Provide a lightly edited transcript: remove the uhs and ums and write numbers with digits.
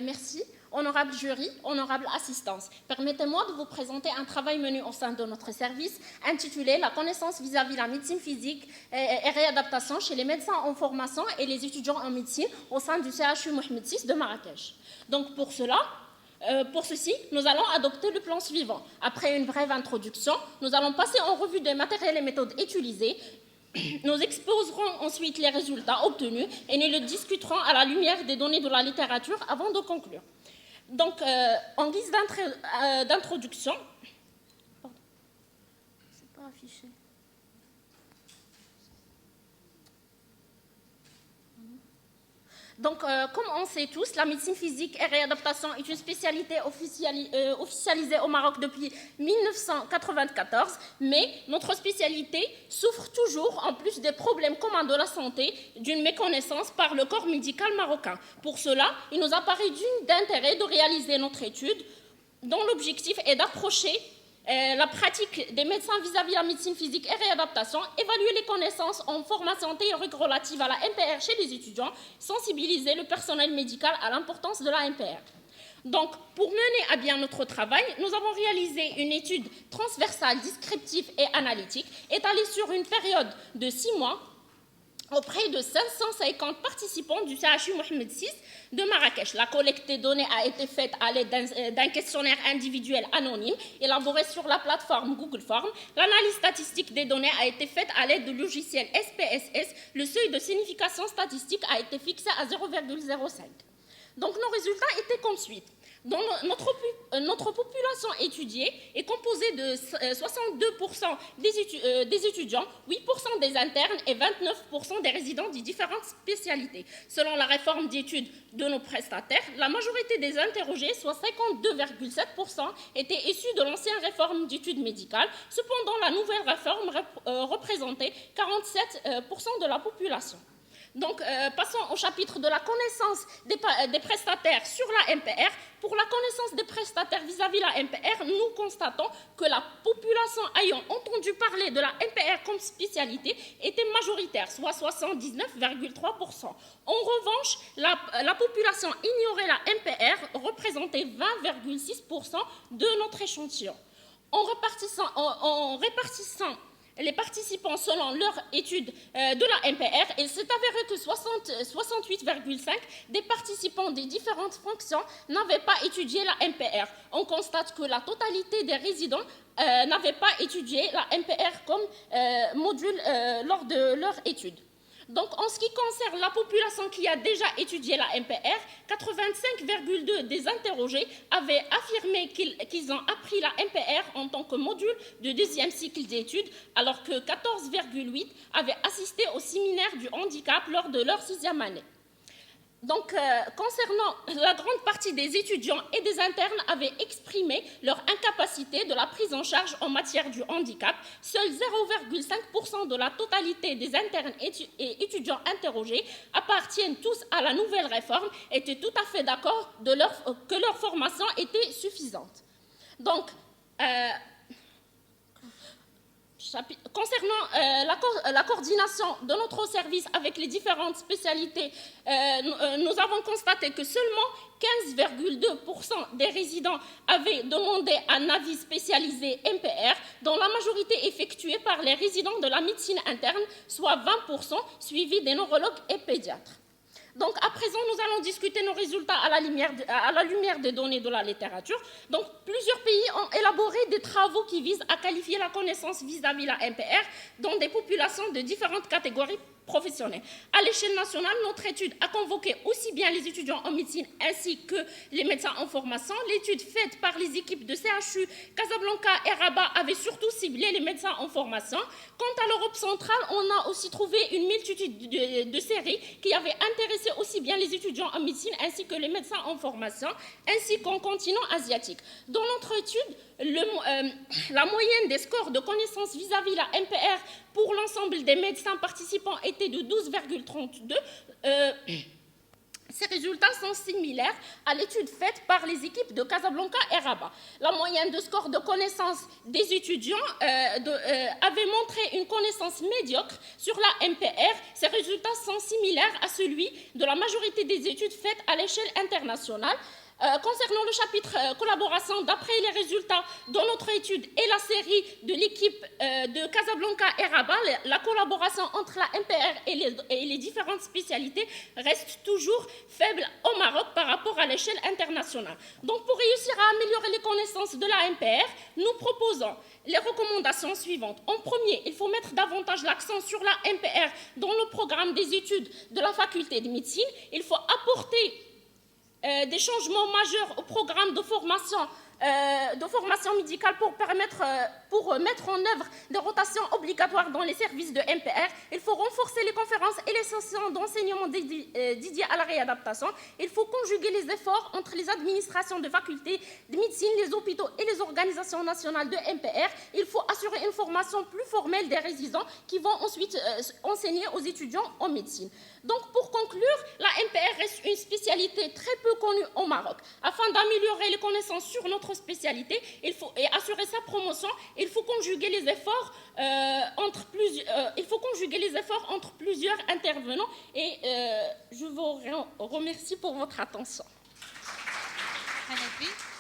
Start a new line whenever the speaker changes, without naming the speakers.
Merci. Honorable jury, honorable assistance, permettez-moi de vous présenter un travail mené au sein de notre service intitulé « La connaissance vis-à-vis la médecine physique et réadaptation chez les médecins en formation et les étudiants en médecine au sein du CHU Mohamed VI de Marrakech ». Donc pour ceci, nous allons adopter le plan suivant. Après une brève introduction, nous allons passer en revue des matériels et méthodes utilisés. Nous exposerons ensuite les résultats obtenus et nous les discuterons à la lumière des données de la littérature avant de conclure. Donc, en guise d'introduction, c'est pas affiché. Donc, comme on sait tous, la médecine physique et réadaptation est une spécialité officialisée au Maroc depuis 1994, mais notre spécialité souffre toujours, en plus des problèmes communs de la santé, d'une méconnaissance par le corps médical marocain. Pour cela, il nous apparaît d'intérêt de réaliser notre étude dont l'objectif est d'approcher la pratique des médecins vis-à-vis la médecine physique et réadaptation, évaluer les connaissances en formation théorique relative à la MPR chez les étudiants, sensibiliser le personnel médical à l'importance de la MPR. Donc, pour mener à bien notre travail, nous avons réalisé une étude transversale, descriptive et analytique, étalée sur une période de 6 mois, auprès de 550 participants du CHU Mohamed VI de Marrakech. La collecte des données a été faite à l'aide d'un questionnaire individuel anonyme élaboré sur la plateforme Google Forms. L'analyse statistique des données a été faite à l'aide du logiciel SPSS. Le seuil de signification statistique a été fixé à 0,05. Donc nos résultats étaient comme suit. Notre population étudiée est composée de 62% des étudiants, 8% des internes et 29% des résidents des différentes spécialités. Selon la réforme d'études de nos prestataires, la majorité des interrogés, soit 52,7%, étaient issus de l'ancienne réforme d'études médicales. Cependant, la nouvelle réforme représentait 47% de la population. Donc, passons au chapitre de la connaissance des prestataires sur la MPR. Pour la connaissance des prestataires vis-à-vis la MPR, nous constatons que la population ayant entendu parler de la MPR comme spécialité était majoritaire, soit 79,3%. En revanche, la population ignorait la MPR, représentait 20,6% de notre échantillon. En répartissant les participants selon leur étude de la MPR, il s'est avéré que 68,5% des participants des différentes fonctions n'avaient pas étudié la MPR. On constate que la totalité des résidents n'avaient pas étudié la MPR comme module lors de leur étude. Donc, en ce qui concerne la population qui a déjà étudié la MPR, 85,2% des interrogés avaient affirmé qu'ils ont appris la MPR en tant que module de deuxième cycle d'études, alors que 14,8% avaient assisté au séminaire du handicap lors de leur 6e année. Donc, concernant la grande partie des étudiants et des internes avaient exprimé leur incapacité de la prise en charge en matière du handicap, seuls 0,5% de la totalité des internes et étudiants interrogés appartiennent tous à la nouvelle réforme, étaient tout à fait d'accord que leur formation était suffisante. Donc, concernant la coordination de notre service avec les différentes spécialités, nous avons constaté que seulement 15,2% des résidents avaient demandé un avis spécialisé MPR, dont la majorité effectuée par les résidents de la médecine interne, soit 20%, suivis des neurologues et pédiatres. Donc, à présent, nous allons discuter nos résultats à la lumière des données de la littérature. Donc, plusieurs pays ont élaboré des travaux qui visent à qualifier la connaissance vis-à-vis la MPR dans des populations de différentes catégories professionnelles. À l'échelle nationale, notre étude a convoqué aussi bien les étudiants en médecine ainsi que les médecins en formation. L'étude faite par les équipes de CHU, Casablanca et Rabat avait surtout ciblé les médecins en formation. Quant à l'Europe centrale, on a aussi trouvé une multitude de séries qui avaient intéressé aussi bien les étudiants en médecine ainsi que les médecins en formation, ainsi qu'en continent asiatique. Dans notre étude, la moyenne des scores de connaissances vis-à-vis la MPR pour l'ensemble des médecins participants était de 12,32. Ces résultats sont similaires à l'étude faite par les équipes de Casablanca et Rabat. La moyenne de score de connaissance des étudiants avait montré une connaissance médiocre sur la MPR. Ces résultats sont similaires à celui de la majorité des études faites à l'échelle internationale. Concernant le chapitre collaboration, d'après les résultats de notre étude et la série de l'équipe de Casablanca et Rabat, la collaboration entre la MPR et les différentes spécialités reste toujours faible au Maroc par rapport à l'échelle internationale. Donc pour réussir à améliorer les connaissances de la MPR, nous proposons les recommandations suivantes. En premier, il faut mettre davantage l'accent sur la MPR dans le programme des études de la faculté de médecine. Il faut apporter des changements majeurs au programme de formation médicale pour mettre en œuvre des rotations obligatoires dans les services de MPR. Il faut renforcer les conférences et les sessions d'enseignement dédiées à la réadaptation. Il faut conjuguer les efforts entre les administrations de facultés de médecine, les hôpitaux et les organisations nationales de MPR. Il faut assurer une formation plus formelle des résidents qui vont ensuite enseigner aux étudiants en médecine. Donc, pour conclure, la MPR reste une spécialité très peu connue au Maroc. Afin d'améliorer les connaissances sur notre spécialité et assurer sa promotion, il faut conjuguer les efforts entre plusieurs intervenants. Et je vous remercie pour votre attention.
Hanafi.